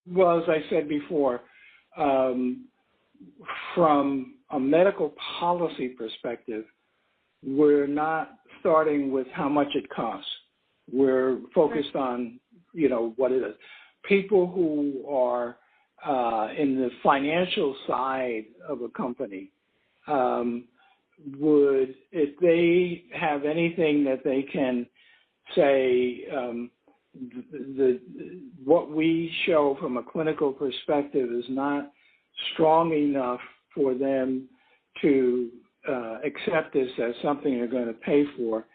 Well, as I said before, from a medical policy perspective, we're not starting with how much it costs. We're focused on, what it is. People who are in the financial side of a company would, if they have anything that they can say, what we show from a clinical perspective is not strong enough for them to accept this as something they're going to pay for,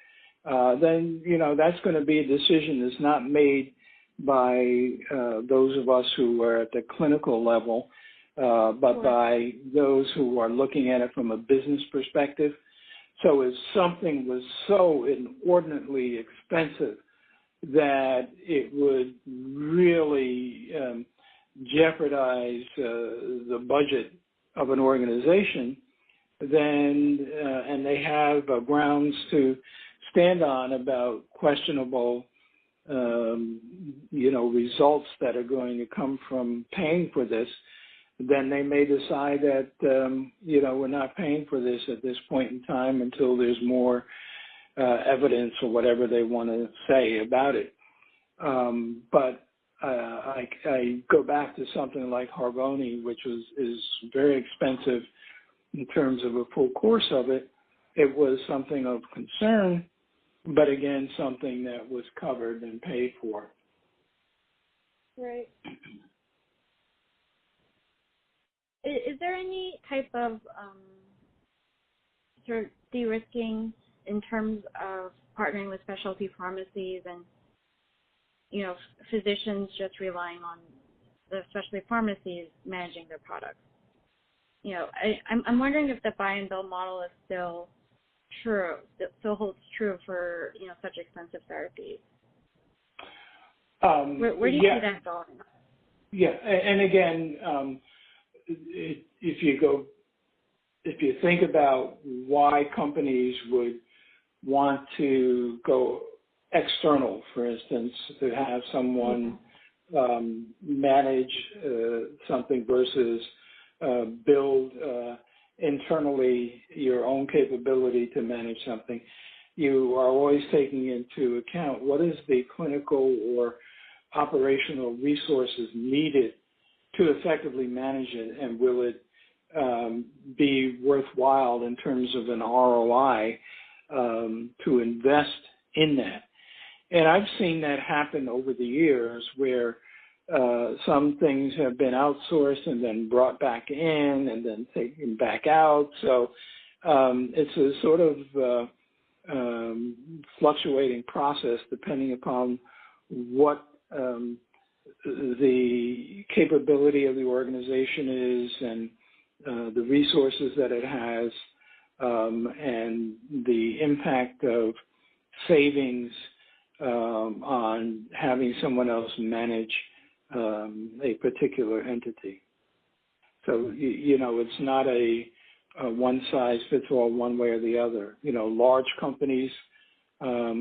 then, that's going to be a decision that's not made by those of us who are at the clinical level, but by those who are looking at it from a business perspective. So if something was so inordinately expensive that it would really jeopardize the budget of an organization, then and they have grounds to stand on about questionable, results that are going to come from paying for this, then they may decide that, we're not paying for this at this point in time until there's more evidence or whatever they want to say about it. But I go back to something like Harvoni, which is very expensive in terms of a full course of it. It was something of concern, but again, something that was covered and paid for. Right. Is there any type of sort of de-risking in terms of partnering with specialty pharmacies and, physicians just relying on the specialty pharmacies managing their products? I'm wondering if the buy and bill model is still true, still holds true for, such expensive therapies. Where do you see that going? Yeah, and again, if you think about why companies would want to go external, for instance, to have someone manage something versus build internally your own capability to manage something, you are always taking into account what is the clinical or operational resources needed to effectively manage it, and will it be worthwhile in terms of an ROI to invest in that. And I've seen that happen over the years where some things have been outsourced and then brought back in and then taken back out. So it's a sort of fluctuating process depending upon what the capability of the organization is and the resources that it has and the impact of savings on having someone else manage a particular entity. So, it's not a one-size-fits-all one way or the other. Large companies are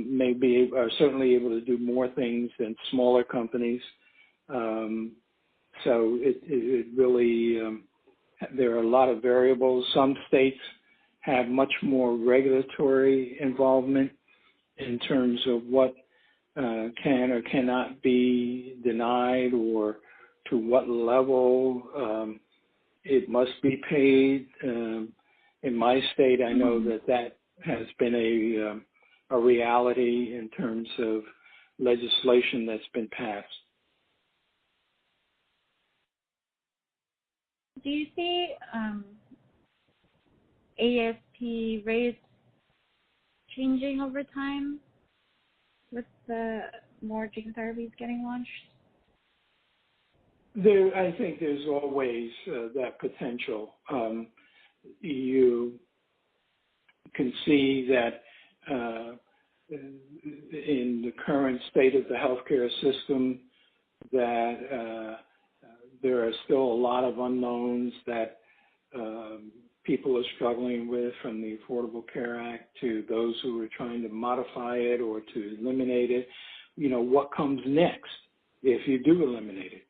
certainly able to do more things than smaller companies. So it really, there are a lot of variables. Some states have much more regulatory involvement in terms of what can or cannot be denied or to what level it must be paid. In my state, I know that has been a reality in terms of legislation that's been passed. Do you see ASP rates changing over time with the more gene therapies getting launched? I think there's always that potential. You can see that in the current state of the healthcare system that there are still a lot of unknowns that people are struggling with, from the Affordable Care Act to those who are trying to modify it or to eliminate it. What comes next if you do eliminate it?